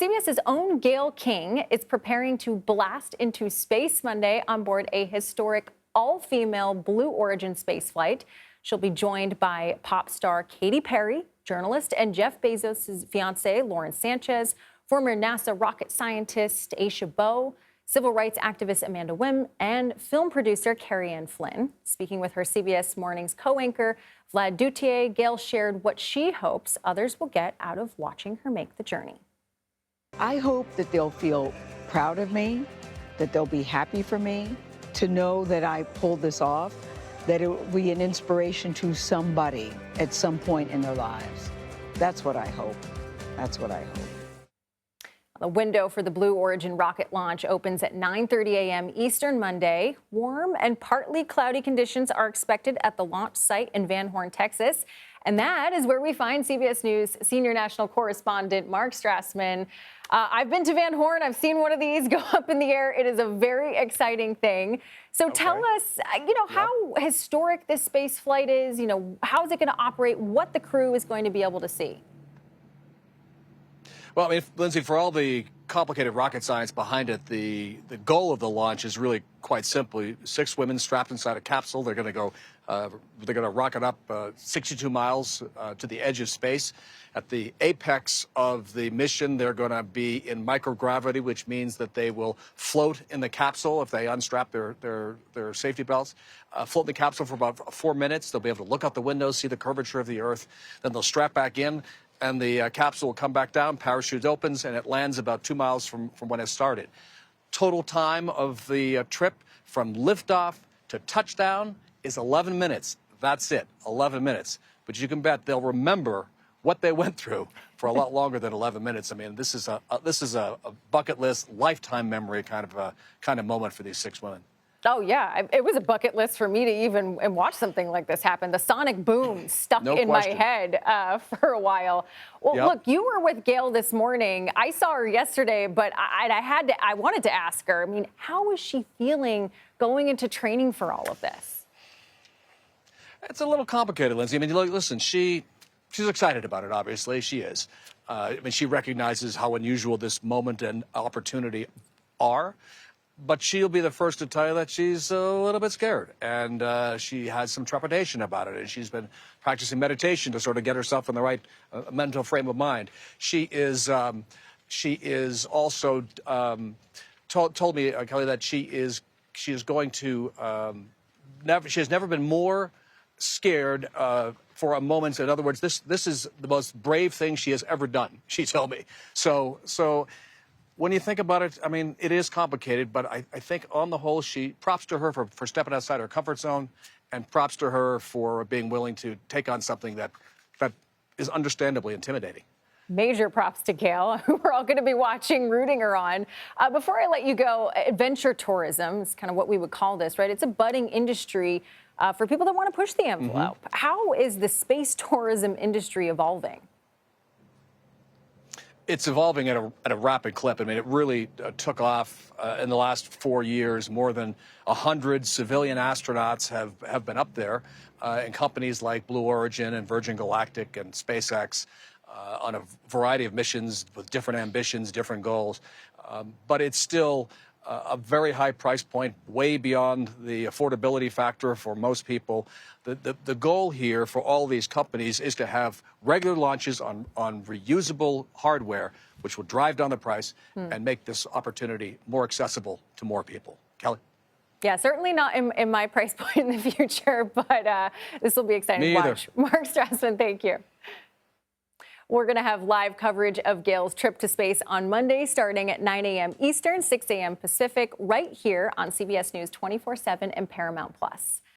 CBS's own Gayle King is preparing to blast into space Monday on board a historic all-female Blue Origin spaceflight. She'll be joined by pop star Katy Perry, journalist and Jeff Bezos' fiancée Lauren Sanchez, former NASA rocket scientist Aisha Bowe, civil rights activist Amanda Wim, and film producer Carrie Ann Flynn. Speaking with her CBS Mornings co-anchor Vlad Dutier, Gayle shared what she hopes others will get out of watching her make the journey. I hope that they'll feel proud of me, that they'll be happy for me, to know that I pulled this off, that it will be an inspiration to somebody at some point in their lives. That's what I hope. That's what I hope. The window for the Blue Origin rocket launch opens at 9:30 a.m. Eastern Monday. Warm and partly cloudy conditions are expected at the launch site in Van Horn, Texas. And that is where we find CBS News senior national correspondent Mark Strassmann. I've been to Van Horn. I've seen one of these go up in the air. It is a very exciting thing. So tell us, how historic this space flight is. How is it going to operate? What the crew is going to be able to see? Well, I mean, Lindsay, for all the complicated rocket science behind it, the goal of the launch is really quite simple. 6 women strapped inside a capsule. They're going to go. They're going to rocket up 62 miles to the edge of space. At the apex of the mission, they're going to be in microgravity, which means that they will float in the capsule if they unstrap their safety belts. Float in the capsule for about 4 minutes. They'll be able to look out the windows, see the curvature of the Earth. Then they'll strap back in. And the capsule will come back down, parachute opens, and it lands about 2 miles from when it started. Total time of the trip from liftoff to touchdown is 11 minutes. That's it, 11 minutes. But you can bet they'll remember what they went through for a lot longer than 11 minutes. I mean, this is a bucket list, lifetime memory kind of moment for these 6 women. Oh, yeah. It was a bucket list for me to even watch something like this happen. The sonic boom stuck in my head for a while. Well, look, you were with Gayle this morning. I saw her yesterday, but I wanted to ask her, I mean, how is she feeling going into training for all of this? It's a little complicated, Lindsay. I mean, listen, she's excited about it, obviously. She is. I mean, she recognizes how unusual this moment and opportunity are. But she'll be the first to tell you that she's a little bit scared, and she has some trepidation about it, and she's been practicing meditation to sort of get herself in the right mental frame of mind. She is also told me, Kelly, that she is going to she has never been more scared for a moment. In other words, this is the most brave thing she has ever done, she told me. So. When you think about it, I mean, it is complicated, but I think on the whole, props to her for stepping outside her comfort zone, and props to her for being willing to take on something that is understandably intimidating. Major props to Gayle, who we're all going to be watching, rooting her on. Before I let you go, adventure tourism is kind of what we would call this, right? It's a budding industry for people that want to push the envelope. How is the space tourism industry evolving? It's evolving at a rapid clip. I mean, it really took off in the last 4 years. More than 100 civilian astronauts have been up there, and companies like Blue Origin and Virgin Galactic and SpaceX on a variety of missions with different ambitions, different goals. But it's still a very high price point, way beyond the affordability factor for most people. The goal here for all these companies is to have regular launches on reusable hardware, which will drive down the price and make this opportunity more accessible to more people. Kelly? Yeah, certainly not in my price point in the future, but this will be exciting to watch. Mark Strassmann, thank you. We're going to have live coverage of Gayle's trip to space on Monday, starting at 9 a.m. Eastern, 6 a.m. Pacific, right here on CBS News 24/7 and Paramount Plus.